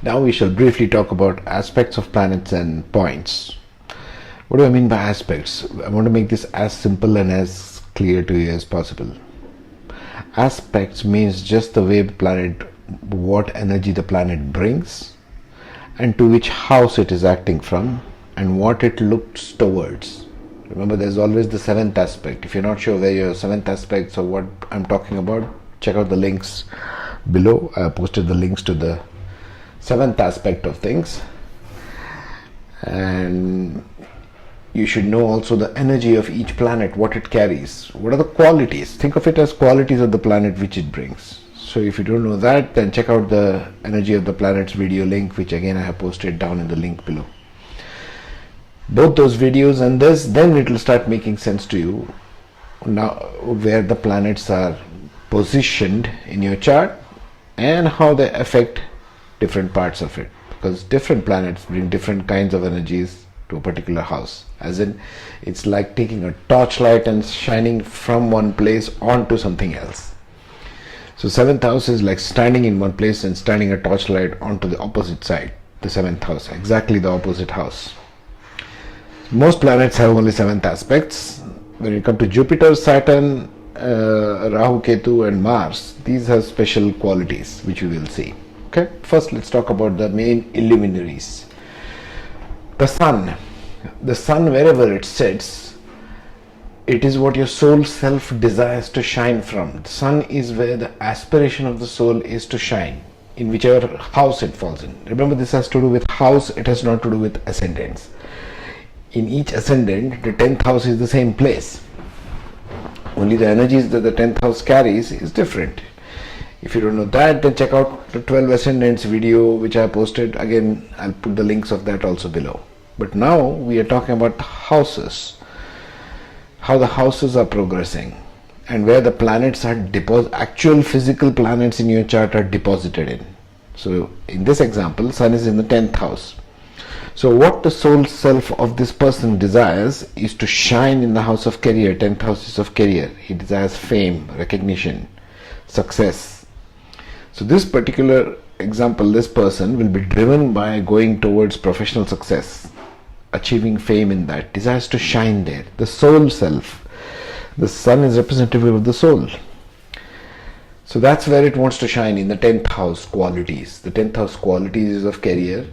Now we shall briefly talk about aspects of planets and points. What do I mean by aspects? I want to make this as simple and as clear to you as possible. Aspects means just the way planet, what energy the planet brings, and to which house it is acting from, and what it looks towards. Remember, there's always the seventh aspect. If you're not sure where your seventh aspects or what I'm talking about, check out the links below. I posted the links to the seventh aspect of things. And you should know also the energy of each planet, what it carries. What are the qualities? Think of it as qualities of the planet which it brings. So if you don't know that, then check out the energy of the planets video link, which again I have posted down in the link below. Both those videos and this, then it will start making sense to you now where the planets are positioned in your chart and how they affect different parts of it, because different planets bring different kinds of energies to a particular house. As in, it's like taking a torchlight and shining from one place onto something else. So seventh house is like standing in one place and standing a torchlight onto the opposite side, the seventh house, exactly the opposite house. Most planets have only seventh aspects. When you come to Jupiter, Saturn, Rahu Ketu and Mars, these have special qualities which we will see. Okay, first let's talk about the main illuminaries. The sun. The sun, wherever it sits, it is what your soul self desires to shine from. The sun is where the aspiration of the soul is to shine, in whichever house it falls in. Remember, this has to do with house, it has not to do with ascendants. In each ascendant, the 10th house is the same place. Only the energies that the 10th house carries is different. If you don't know that, then check out the 12 ascendants video which I posted. Again, I'll put the links of that also below. But now we are talking about houses, how the houses are progressing, and where the planets are actual physical planets in your chart are deposited in. So in this example, Sun is in the 10th house. So what the soul self of this person desires is to shine in the house of career. 10th house is of career. He desires fame, recognition, success. So this particular example, this person will be driven by going towards professional success, achieving fame in that, desires to shine there. The soul self. The sun is representative of the soul. So that's where it wants to shine, in the 10th house qualities. The 10th house qualities is of career,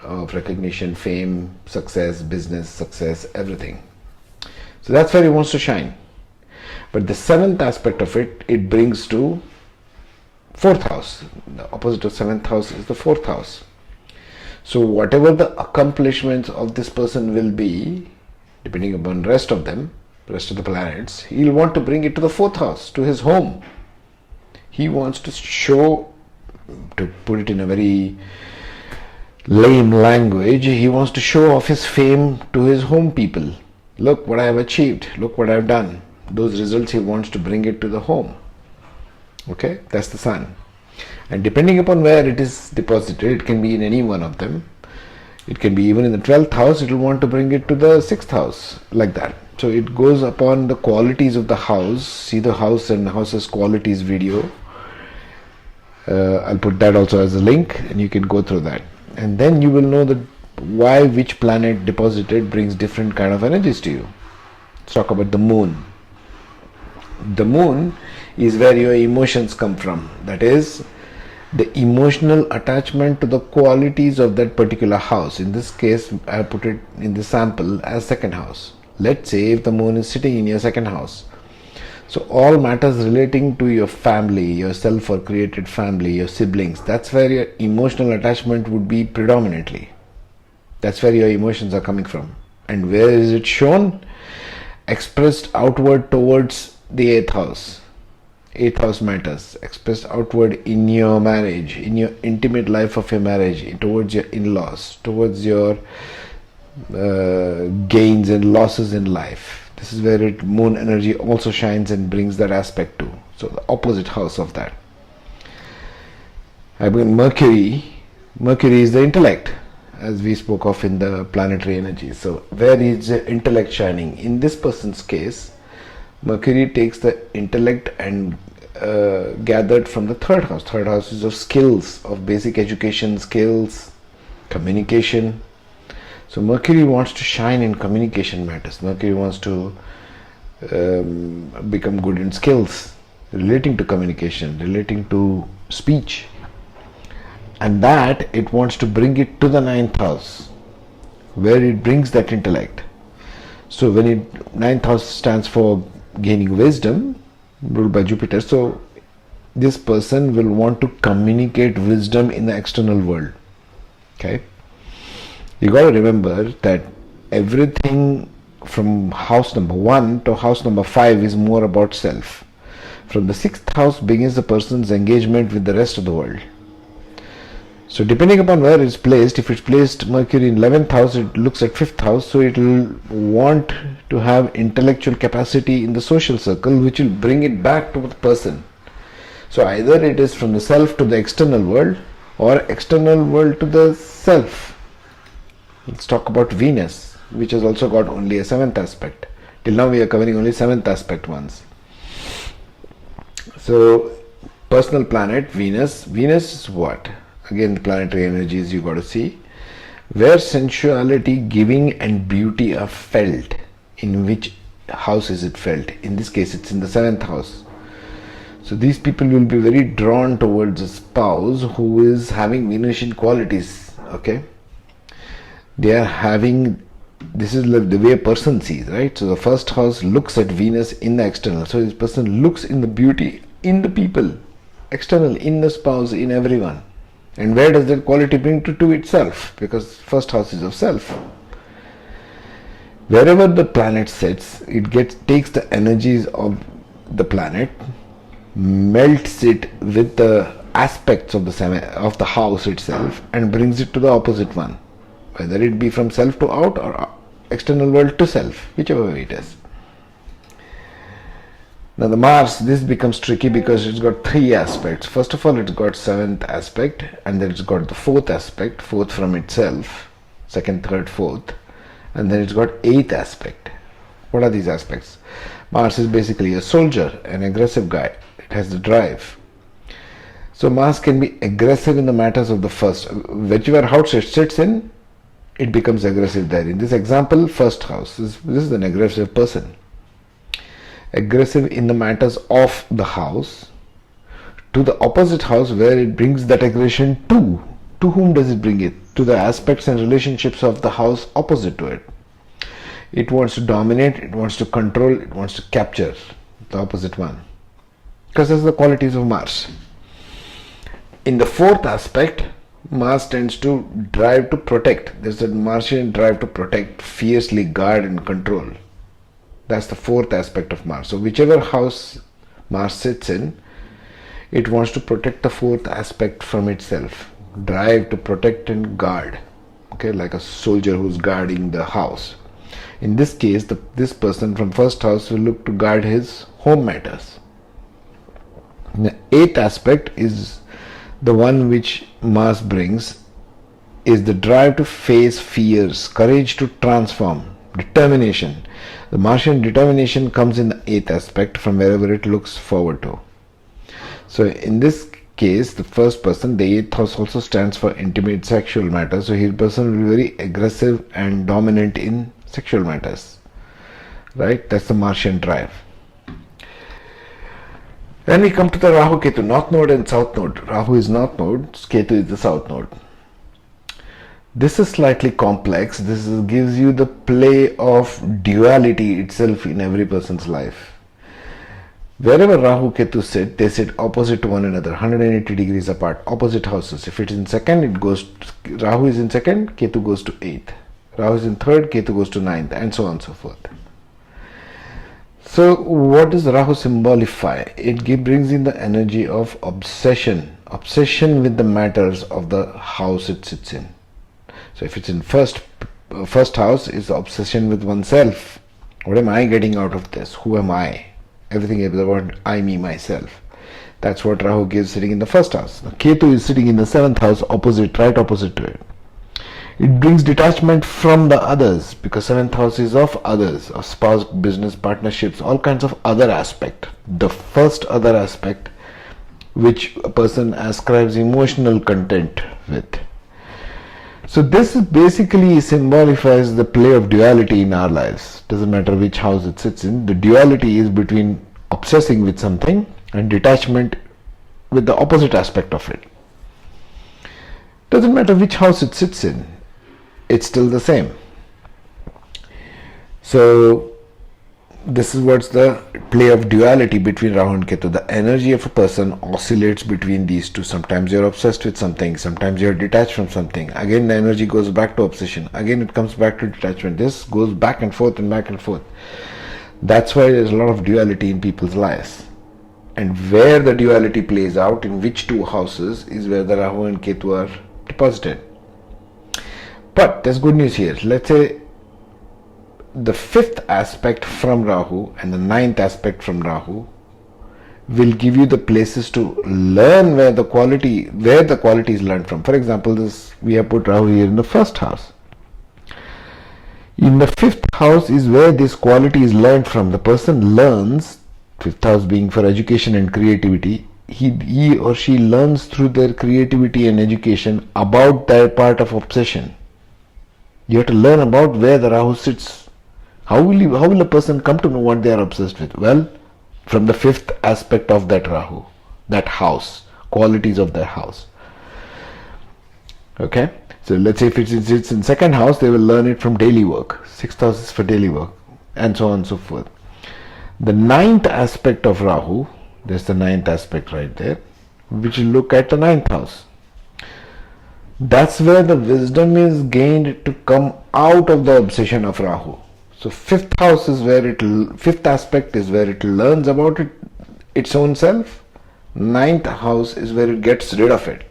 of recognition, fame, success, business, success, everything. So that's where he wants to shine. But the seventh aspect of it, it brings to 4th house. The opposite of 7th house is the 4th house. So whatever the accomplishments of this person will be, depending upon the rest of them, rest of the planets, he'll want to bring it to the 4th house, to his home. He wants to show, to put it in a very lame language, he wants to show off his fame to his home people. Look what I have achieved, look what I have done. Those results he wants to bring it to the home. Okay, that's the sun. And depending upon where it is deposited, it can be in any one of them. It can be even in the 12th house, it will want to bring it to the 6th house, like that. So it goes upon the qualities of the house. See the house and house's qualities video. I'll put that also as a link, and you can go through that. And then you will know that why which planet deposited brings different kind of energies to you. Let's talk about the moon. The moon is where your emotions come from. That is, the emotional attachment to the qualities of that particular house. In this case, I put it in the sample as 2nd house. Let's say if the moon is sitting in your 2nd house. So all matters relating to your family, your self or created family, your siblings, that's where your emotional attachment would be predominantly. That's where your emotions are coming from. And where is it shown? Expressed outward towards the 8th house. 8th house matters. Expressed outward in your marriage, in your intimate life of your marriage, towards your in-laws, towards your gains and losses in life. This is where moon energy also shines and brings that aspect to. So the opposite house of that. I mean, Mercury is the intellect, as we spoke of in the planetary energy. So where is the intellect shining? In this person's case, Mercury takes the intellect and gathered from the third house. Third house is of skills, of basic education skills, communication. So Mercury wants to shine in communication matters. Mercury wants to become good in skills relating to communication, relating to speech, and that it wants to bring it to the ninth house, where it brings that intellect. So when ninth house stands for gaining wisdom, ruled by Jupiter, so this person will want to communicate wisdom in the external world. Okay, you got to remember that everything from house number 1 to house number 5 is more about self. From the 6th house begins the person's engagement with the rest of the world. So depending upon where it's placed, if it's placed Mercury in 11th house, it looks at 5th house, so it will want to have intellectual capacity in the social circle, which will bring it back to the person. So either it is from the self to the external world, or external world to the self. Let's talk about Venus, which has also got only a 7th aspect. Till now we are covering only 7th aspect ones. So personal planet Venus. Venus is what? Again, the planetary energies you got to see. Where sensuality, giving and beauty are felt. In which house is it felt? In this case it's in the 7th house. So these people will be very drawn towards a spouse who is having Venusian qualities. Okay, they are having, this is like the way a person sees, right? So the first house looks at Venus in the external. So this person looks in the beauty in the people, external, in the spouse, in everyone. And where does that quality bring to itself? Because first house is of self. Wherever the planet sits, it takes the energies of the planet, melts it with the aspects of the house itself, and brings it to the opposite one, whether it be from self to out or external world to self, whichever way it is. Now the Mars, this becomes tricky because it's got 3 aspects. First of all, it's got 7th aspect, and then it's got the 4th aspect, 4th from itself, 2nd, 3rd, 4th, and then it's got 8th aspect. What are these aspects? Mars is basically a soldier, an aggressive guy. It has the drive. So Mars can be aggressive in the matters of the first, whichever house it sits in, it becomes aggressive there. In this example, first house, this is an aggressive person. Aggressive in the matters of the house, to the opposite house where it brings that aggression to. To whom does it bring it? To the aspects and relationships of the house opposite to it. It wants to dominate, it wants to control, it wants to capture the opposite one. Because that's the qualities of Mars. In the 4th aspect, Mars tends to drive to protect. There's a Martian drive to protect, fiercely guard and control. That's the 4th aspect of Mars. So whichever house Mars sits in, it wants to protect the 4th aspect from itself. Drive to protect and guard. Okay, like a soldier who's guarding the house. In this case, this person from first house will look to guard his home matters. The 8th aspect is the one which Mars brings, is the drive to face fears, courage to transform, determination. The Martian determination comes in the 8th aspect from wherever it looks forward to. So in this case, the first person, the 8th house also stands for intimate sexual matters. So his person will be very aggressive and dominant in sexual matters. Right? That's the Martian drive. Then we come to the Rahu Ketu, North Node and South Node. Rahu is North Node, Ketu is the South Node. This is slightly complex. This gives you the play of duality itself in every person's life. Wherever Rahu Ketu sit, they sit opposite to one another, 180 degrees apart, opposite houses. If it's in 2nd, it goes, Rahu is in 2nd, Ketu goes to 8th. Rahu is in 3rd, Ketu goes to 9th, and so on and so forth. So what does Rahu symbolify? It brings in the energy of obsession with the matters of the house it sits in. So if it's in first house, is obsession with oneself. What am I getting out of this? Who am I? Everything is about I, me, myself. That's what Rahu gives sitting in the first house. Now, Ketu is sitting in the 7th house, right opposite to it. It brings detachment from the others, because 7th house is of others, of spouse, business, partnerships, all kinds of other aspect. The first other aspect which a person ascribes emotional content with. So this basically symbolifies the play of duality in our lives. Doesn't matter which house it sits in. The duality is between obsessing with something and detachment with the opposite aspect of it. Doesn't matter which house it sits in, it's still the same. So this is what's the play of duality between Rahu and Ketu. The energy of a person oscillates between these two. Sometimes you're obsessed with something, sometimes you're detached from something. Again the energy goes back to obsession, again it comes back to detachment. This goes back and forth and back and forth. That's why there's a lot of duality in people's lives. And where the duality plays out, in which two houses, is where the Rahu and Ketu are deposited. But there's good news here. Let's say the fifth aspect from Rahu and the ninth aspect from Rahu will give you the places to learn where the quality is learned from. For example, we have put Rahu here in the first house. In the fifth house is where this quality is learned from. The person learns, fifth house being for education and creativity, he or she learns through their creativity and education about their part of obsession. You have to learn about where the Rahu sits. How will a person come to know what they are obsessed with? Well, from the fifth aspect of that Rahu, that house, qualities of that house. Okay, so let's say if it's in second house, they will learn it from daily work. Sixth house is for daily work, and so on and so forth. The ninth aspect of Rahu, there's the ninth aspect right there, which will look at the ninth house. That's where the wisdom is gained to come out of the obsession of Rahu. So fifth house is where fifth aspect is where it learns about its own self. Ninth house is where it gets rid of it.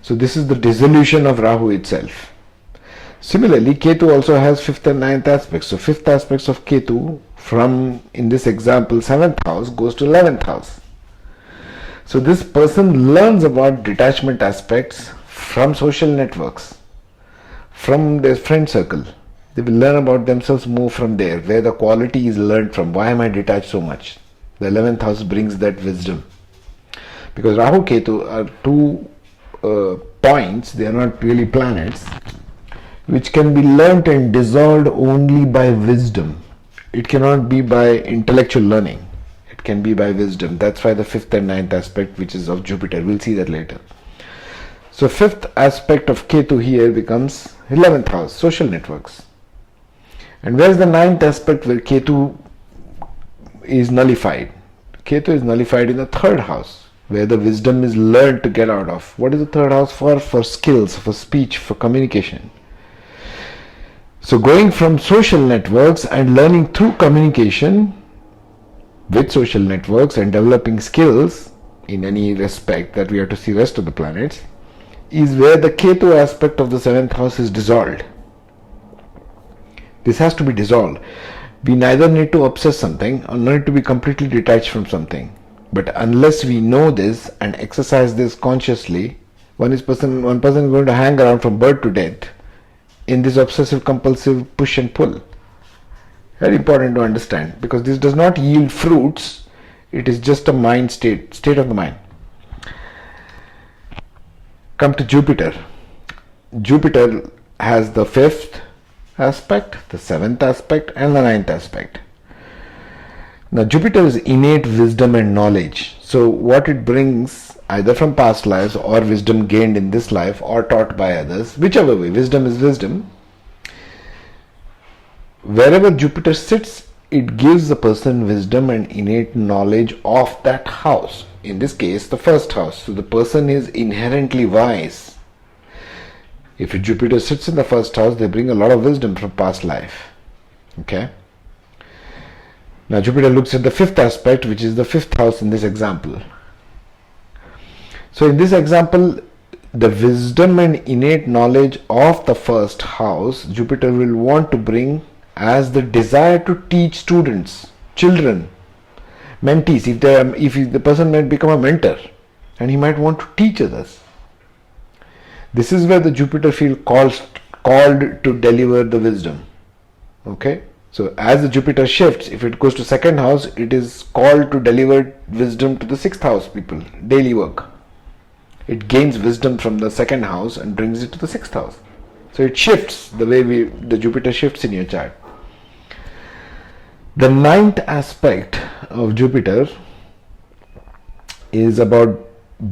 So this is the dissolution of Rahu itself. Similarly, Ketu also has fifth and ninth aspects. So fifth aspects of Ketu from, in this example, seventh house goes to 11th house. So this person learns about detachment aspects from social networks, from their friend circle. They will learn about themselves more from there, where the quality is learned from. Why am I detached so much? The 11th house brings that wisdom. Because Rahu Ketu are two points, they are not really planets, which can be learnt and dissolved only by wisdom. It cannot be by intellectual learning. It can be by wisdom. That's why the fifth and ninth aspect, which is of Jupiter, we'll see that later. So fifth aspect of Ketu here becomes 11th house, social networks. And where's the ninth aspect where Ketu is nullified? Ketu is nullified in the third house, where the wisdom is learned to get out of. What is the third house for? For skills, for speech, for communication. So going from social networks and learning through communication with social networks and developing skills in any respect that we have to see rest of the planets is where the Ketu aspect of the 7th house is dissolved. This has to be dissolved. We neither need to obsess something or need to be completely detached from something. But unless we know this and exercise this consciously, one person is going to hang around from birth to death in this obsessive compulsive push and pull. Very important to understand, because this does not yield fruits. It is just a mind state of the mind. Come to Jupiter. Jupiter has the 5th aspect, the 7th aspect and the 9th aspect. Now Jupiter is innate wisdom and knowledge. So what it brings, either from past lives or wisdom gained in this life or taught by others, whichever way, wisdom is wisdom. Wherever Jupiter sits, it gives the person wisdom and innate knowledge of that house. In this case, the first house. So the person is inherently wise. If Jupiter sits in the first house, they bring a lot of wisdom from past life. Okay. Now Jupiter looks at the 5th aspect, which is the 5th house in this example. So in this example, the wisdom and innate knowledge of the first house, Jupiter will want to bring as the desire to teach students, children, mentees. If the person might become a mentor and he might want to teach others. This is where the Jupiter feels called to deliver the wisdom. Okay, So as the Jupiter shifts, if it goes to second house, it is called to deliver wisdom to the sixth house people, daily work. It gains wisdom from the second house and brings it to the sixth house. So it shifts the way the Jupiter shifts in your chart. The ninth aspect of Jupiter is about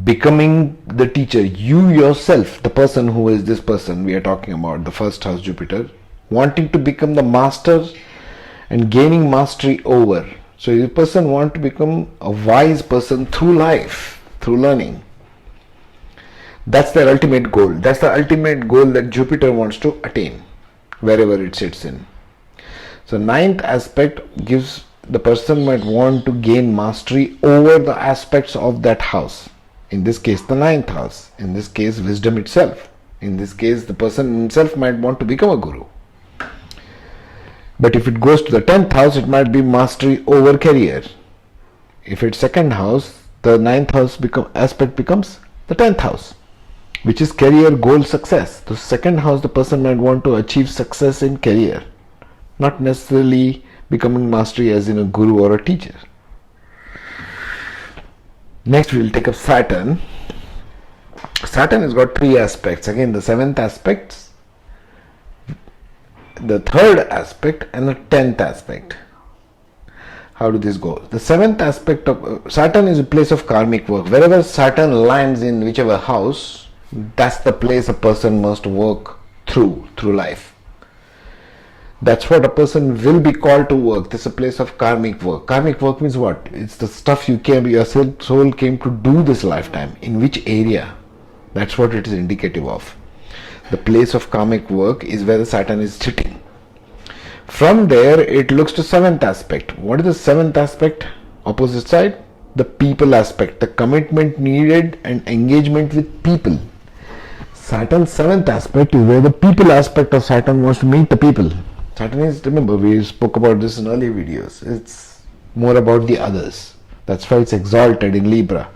becoming the teacher. You yourself, the person who is this person we are talking about, the first house Jupiter, wanting to become the master and gaining mastery over. So if a person wants to become a wise person through life, through learning, that's their ultimate goal. That's the ultimate goal that Jupiter wants to attain wherever it sits in. So ninth aspect gives the person might want to gain mastery over the aspects of that house. In this case, the ninth house. In this case, wisdom itself. In this case, the person himself might want to become a guru. But if it goes to the 10th house, it might be mastery over career. If it's second house, the ninth house aspect becomes the 10th house, which is career goal success. The second house, the person might want to achieve success in career, not necessarily becoming mastery as in a guru or a teacher. Next, we will take up Saturn. Saturn has got three aspects. Again, the seventh aspect, the third aspect, and the 10th aspect. How do this go? The seventh aspect of Saturn is a place of karmic work. Wherever Saturn lands in whichever house, that's the place a person must work through life. That's what a person will be called to work. This is a place of karmic work. Karmic work means what? It's the stuff your soul came to do this lifetime. In which area? That's what it is indicative of. The place of karmic work is where the Saturn is sitting. From there, it looks to seventh aspect. What is the seventh aspect? Opposite side? The people aspect. The commitment needed and engagement with people. Saturn's seventh aspect is where the people aspect of Saturn wants to meet the people. Saturn is, remember, we spoke about this in earlier videos. It's more about the others. That's why it's exalted in Libra.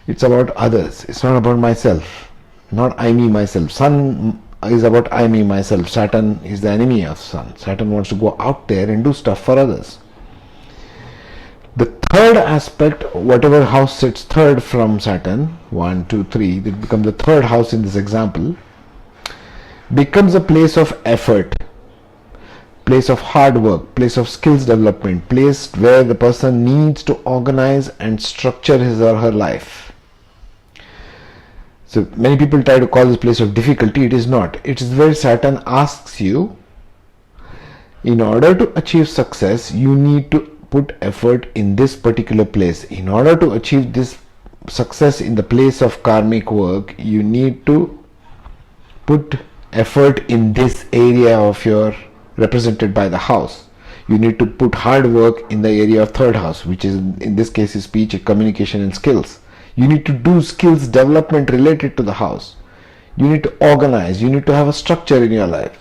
It's about others. It's not about myself. Not I, me, myself. Sun is about I, me, myself. Saturn is the enemy of Sun. Saturn wants to go out there and do stuff for others. The third aspect, whatever house sits third from Saturn, 1, 2, 3, that becomes the third house in this example, becomes a place of effort, place of hard work, place of skills development, place where the person needs to organize and structure his or her life. So many people try to call this place of difficulty. It is not. It is where Saturn asks you, in order to achieve success, you need to put effort in this particular place. In order to achieve this success in the place of karmic work, you need to put effort in this area of your represented by the house. You need to put hard work in the area of third house, which is in this case is speech, communication and skills. You need to do skills development related to the house. You need to organize. You need to have a structure in your life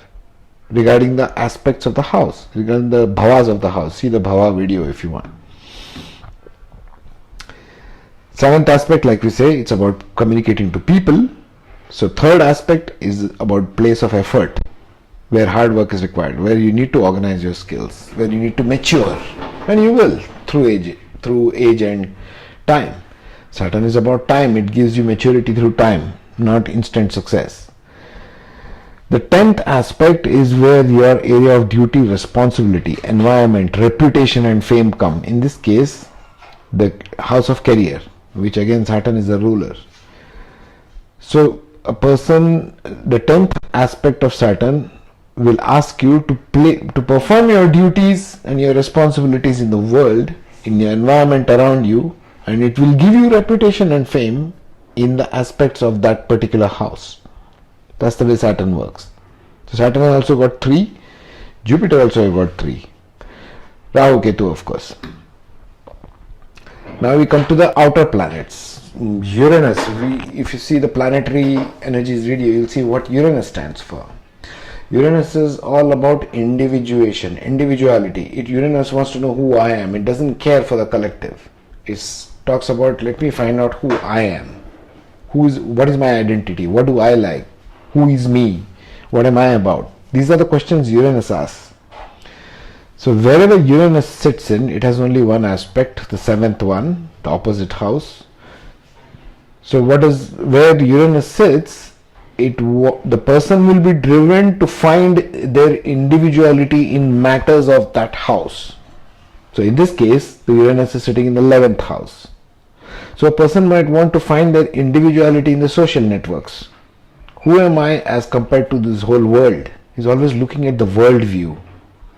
regarding the aspects of the house, regarding the bhavas of the house. See the bhava video if you want. Seventh aspect, like we say, it's about communicating to people. So third aspect is about place of effort, where hard work is required, where you need to organize your skills, where you need to mature, and you will through age and time. Saturn is about time. It gives you maturity through time, not instant success. The 10th aspect is where your area of duty, responsibility, environment, reputation and fame come. In this case, the house of career, which again Saturn is the ruler. So a person, the 10th aspect of Saturn will ask you to perform your duties and your responsibilities in the world, in your environment around you, and it will give you reputation and fame in the aspects of that particular house. That's the way Saturn works. So Saturn also got 3, Jupiter also got 3, Rahu Ketu of course. Now we come to the outer planets. Uranus, if you see the planetary energies video, you'll see what Uranus stands for. Uranus is all about individuation, individuality. Uranus wants to know who I am. It doesn't care for the collective. It talks about, let me find out who I am. What is my identity? What do I like? Who is me? What am I about? These are the questions Uranus asks. So wherever Uranus sits in, it has only one aspect, the seventh one, the opposite house. So where Uranus sits, the person will be driven to find their individuality in matters of that house. So in this case, the Uranus is sitting in the 11th house. So a person might want to find their individuality in the social networks. Who am I as compared to this whole world? He's always looking at the world view,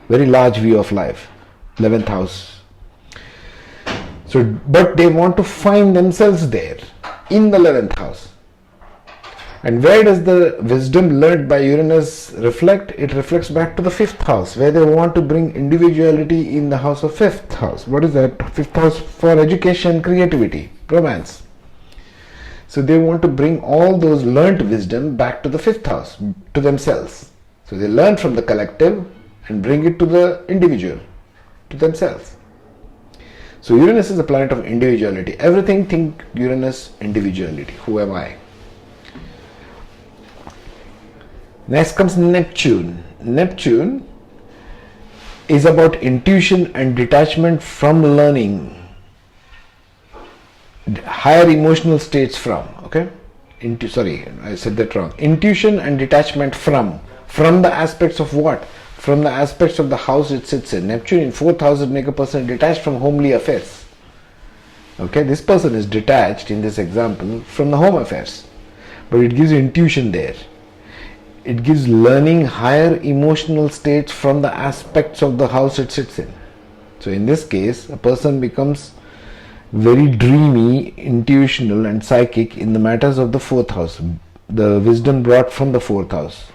very large view of life, 11th house. So, but they want to find themselves there, in the 11th house. And where does the wisdom learned by Uranus reflect? It reflects back to the 5th house, where they want to bring individuality in the house of 5th house. What is that? 5th house for education, creativity, romance. So they want to bring all those learnt wisdom back to the 5th house, to themselves. So they learn from the collective and bring it to the individual, to themselves. So Uranus is a planet of individuality. Everything think Uranus, individuality. Who am I? Next comes Neptune. Neptune is about intuition and detachment from learning. Higher emotional states from, okay? Sorry, I said that wrong. Intuition and detachment from the aspects of what? From the aspects of the house it sits in. Neptune in 4th house would make a person detached from homely affairs. Okay, this person is detached in this example from the home affairs. But it gives intuition there. It gives learning higher emotional states from the aspects of the house it sits in. So in this case, a person becomes very dreamy, intuitional and psychic in the matters of the 4th house. The wisdom brought from the 4th house.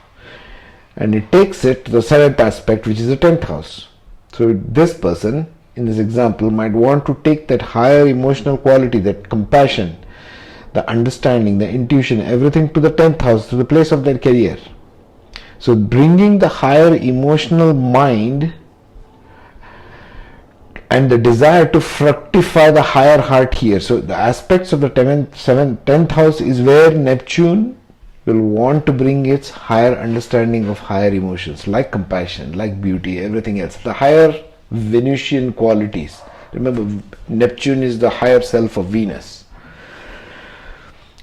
And it takes it to the 7th aspect, which is the 10th house. So this person, in this example, might want to take that higher emotional quality, that compassion, the understanding, the intuition, everything to the 10th house, to the place of their career. So bringing the higher emotional mind and the desire to fructify the higher heart here. So the aspects of the 10th house is where Neptune will want to bring its higher understanding of higher emotions, like compassion, like beauty, everything else. The higher Venusian qualities. Remember, Neptune is the higher self of Venus.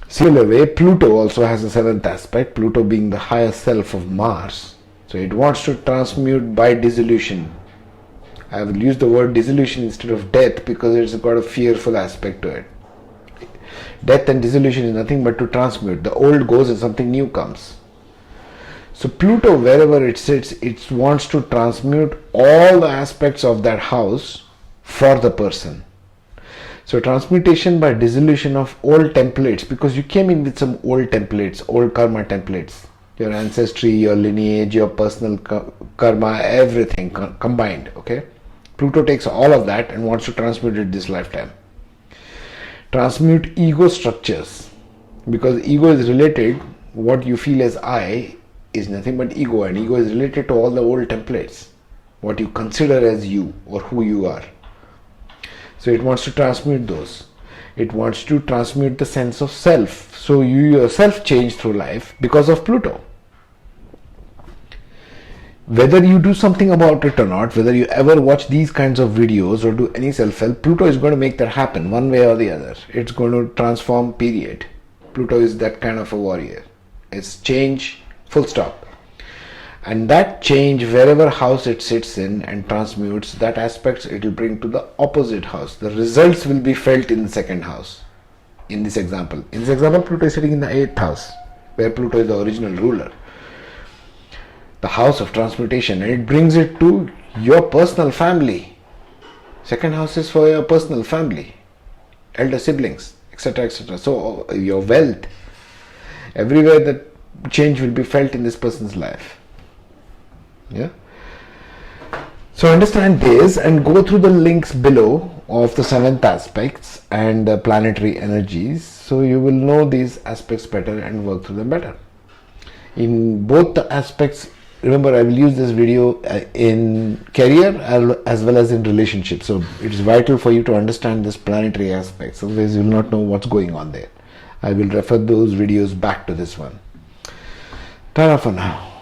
Similar way, Pluto also has a 7th aspect, Pluto being the higher self of Mars. So it wants to transmute by dissolution. I will use the word dissolution instead of death because it's got a fearful aspect to it. Death and dissolution is nothing but to transmute. The old goes and something new comes. So Pluto, wherever it sits, it wants to transmute all the aspects of that house for the person. So transmutation by dissolution of old templates, because you came in with some old templates, old karma templates. Your ancestry, your lineage, your personal karma, everything combined, okay? Pluto takes all of that and wants to transmute it this lifetime. Transmute ego structures, because ego is related, what you feel as I is nothing but ego, and ego is related to all the old templates, what you consider as you or who you are. So it wants to transmute those. It wants to transmute the sense of self. So you yourself change through life because of Pluto. Whether you do something about it or not, whether you ever watch these kinds of videos or do any self-help, Pluto is going to make that happen one way or the other. It's going to transform, period. Pluto is that kind of a warrior. It's change, full stop. And that change, wherever house it sits in and transmutes, that aspects it will bring to the opposite house. The results will be felt in the 2nd house. In this example. In this example, Pluto is sitting in the 8th house, where Pluto is the original ruler. The house of transmutation, and it brings it to your personal family. 2nd house is for your personal family, elder siblings, etc., etc. So your wealth, everywhere that change will be felt in this person's life. Yeah. So understand this and go through the links below of the 7th aspects and the planetary energies, so you will know these aspects better and work through them better. In both the aspects, remember, I will use this video in career as well as in relationships. So it is vital for you to understand this planetary aspects, otherwise you will not know what's going on there. I will refer those videos back to this one. Ta-ra for now.